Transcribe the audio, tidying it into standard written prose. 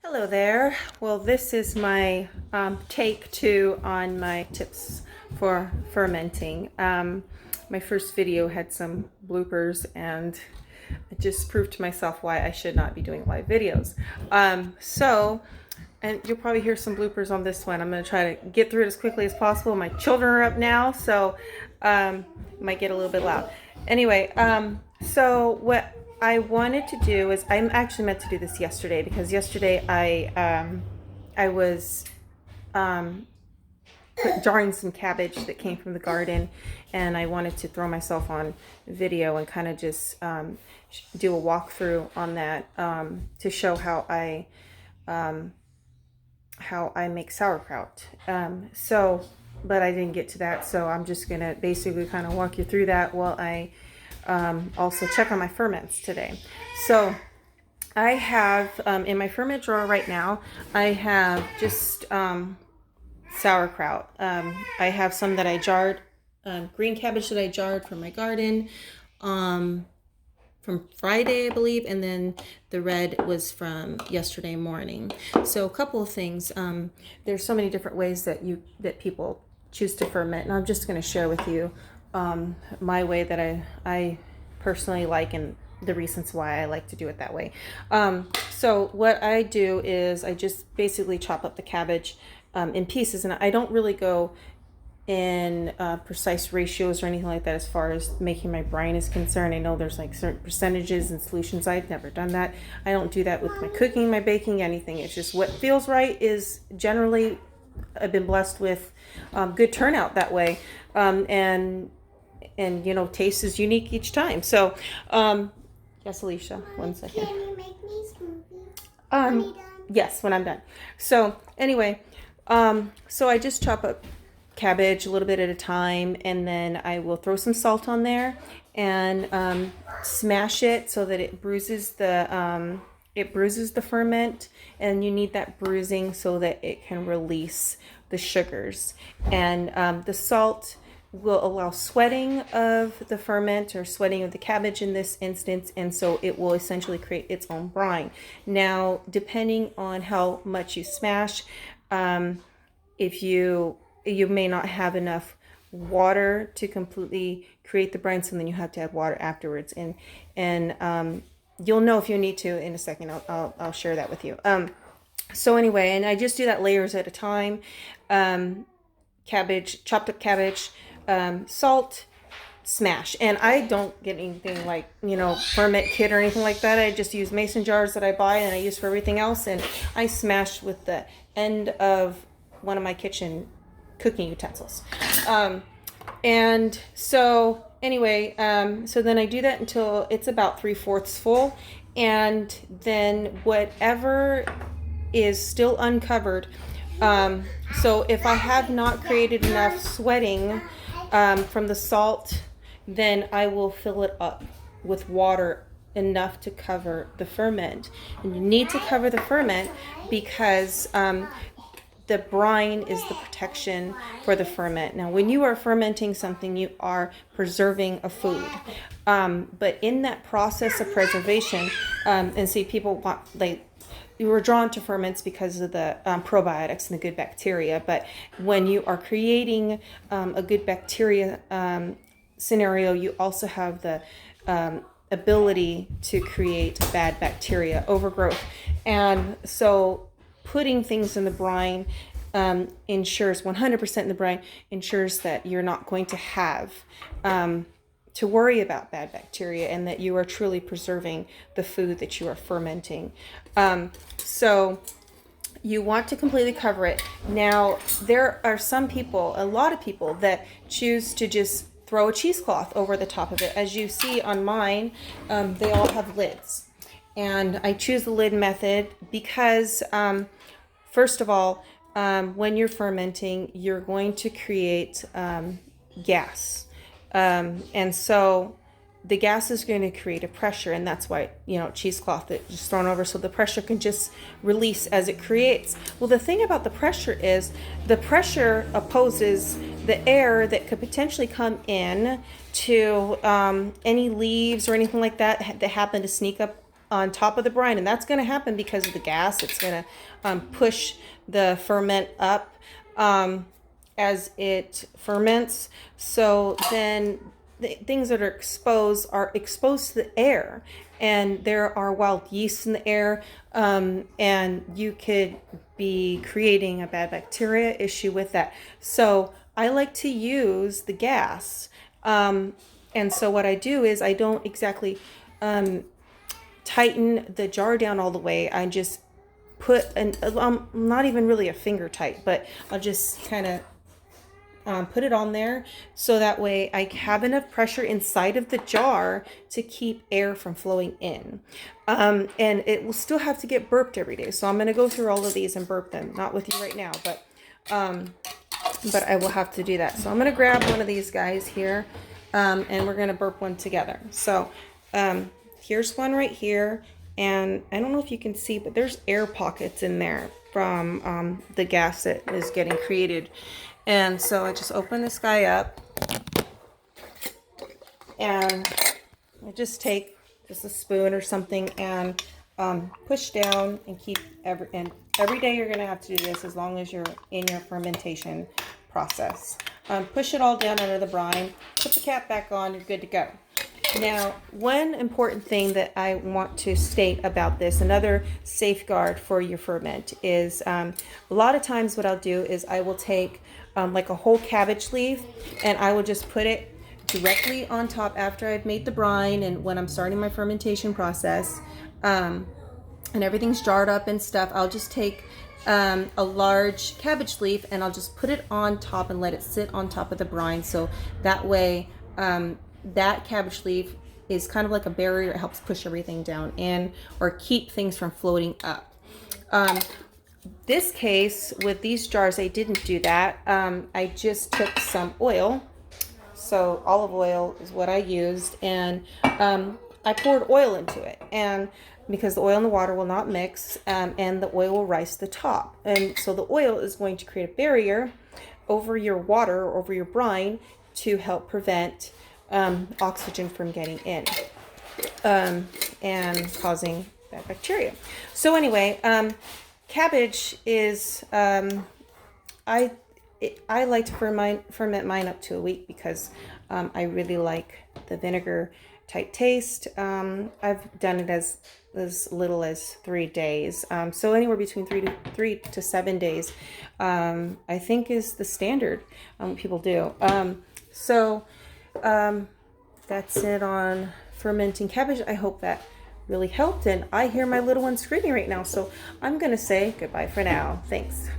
Hello there. Well, this is my take two on my tips for fermenting. My first video had some bloopers and it just proved to myself why I should not be doing live videos. And you'll probably hear some bloopers on this one. I'm going to try to get through it as quickly as possible. My children are up now, so it might get a little bit loud. Anyway, so what I wanted to do is, I'm actually meant to do this yesterday because yesterday I was jarring some cabbage that came from the garden, and I wanted to throw myself on video and kind of just do a walkthrough on that to show how I make sauerkraut. But I didn't get to that, so I'm just gonna basically kind of walk you through that while I also check on my ferments today. So I have in my ferment drawer right now, I have just sauerkraut. I have some that I jarred, green cabbage that I jarred from my garden from Friday, I believe, and then the red was from yesterday morning. So a couple of things. There's so many different ways that people choose to ferment, and I'm just going to share with you my way that I personally like, and the reasons why I like to do it that way. So what I do is I just basically chop up the cabbage in pieces, and I don't really go in precise ratios or anything like that as far as making my brine is concerned. I know there's like certain percentages and solutions. I've never done that. I don't do that with my cooking, my baking, anything. It's just what feels right. Is generally, I've been blessed with good turnout that way, and you know, taste is unique each time. So yes, Alicia, one second. Can you make me smoothie? Yes, when I'm done. So anyway, so I just chop up cabbage a little bit at a time, and then I will throw some salt on there and smash it so that it bruises the ferment, and you need that bruising so that it can release the sugars. And the salt will allow sweating of the ferment, or sweating of the cabbage in this instance, and so it will essentially create its own brine. Now, depending on how much you smash, if you may not have enough water to completely create the brine, so then you have to add water afterwards, and you'll know if you need to in a second. I'll share that with you. So anyway, and I just do that layers at a time. Cabbage, chopped up cabbage, salt, smash. And I don't get anything like, you know, ferment kit or anything like that. I just use mason jars that I buy and I use for everything else, and I smash with the end of one of my kitchen cooking utensils. And so anyway, so then I do that until it's about 3/4 full, and then whatever is still uncovered, so if I have not created enough sweating from the salt, then I will fill it up with water enough to cover the ferment. And you need to cover the ferment because the brine is the protection for the ferment. Now, when you are fermenting something, you are preserving a food. But in that process of preservation, and see, people want, you were drawn to ferments because of the probiotics and the good bacteria. But when you are creating a good bacteria scenario, you also have the ability to create bad bacteria overgrowth. And so putting things in the brine ensures 100% in the brine ensures that you're not going to have to worry about bad bacteria, and that you are truly preserving the food that you are fermenting. So you want to completely cover it. Now, there are some people, a lot of people, that choose to just throw a cheesecloth over the top of it. As you see on mine, they all have lids. And I choose the lid method because, first of all, when you're fermenting, you're going to create gas. And so the gas is going to create a pressure, and that's why, you know, cheesecloth is just thrown over so the pressure can just release as it creates. Well, the thing about the pressure is the pressure opposes the air that could potentially come in to any leaves or anything like that that happen to sneak up on top of the brine, and that's going to happen because of the gas. It's going to push the ferment up as it ferments. So then the things that are exposed to the air, and there are wild yeast in the air, and you could be creating a bad bacteria issue with that. So I like to use the gas. And so what I do is I don't exactly tighten the jar down all the way. I just put not even really a finger tight, but I'll just kind of put it on there, so that way I have enough pressure inside of the jar to keep air from flowing in. And it will still have to get burped every day. So I'm going to go through all of these and burp them. Not with you right now, but I will have to do that. So I'm going to grab one of these guys here, and we're going to burp one together. So here's one right here. And I don't know if you can see, but there's air pockets in there from the gas that is getting created. And so I just open this guy up, and I just take just a spoon or something and push down and keep every day you're going to have to do this as long as you're in your fermentation process. Push it all down under the brine, put the cap back on, you're good to go. Now, one important thing that I want to state about this, another safeguard for your ferment, is a lot of times what I'll do is I will take like a whole cabbage leaf, and I will just put it directly on top after I've made the brine and when I'm starting my fermentation process, and everything's jarred up and stuff. I'll just take a large cabbage leaf and I'll just put it on top and let it sit on top of the brine, so that way that cabbage leaf is kind of like a barrier. It helps push everything down in or keep things from floating up. This case with these jars, I didn't do that. I just took some oil. So olive oil is what I used, and I poured oil into it, and because the oil and the water will not mix, and the oil will rise to the top. And so the oil is going to create a barrier over your water or over your brine to help prevent oxygen from getting in and causing bad bacteria. So anyway, cabbage is I like to ferment mine up to a week because I really like the vinegar type taste. I've done it as little as 3 days. So anywhere between 3 to 7 days, I think is the standard people do. That's it on fermenting cabbage. I hope that really helped, and I hear my little one screaming right now, so I'm gonna say goodbye for now. Thanks.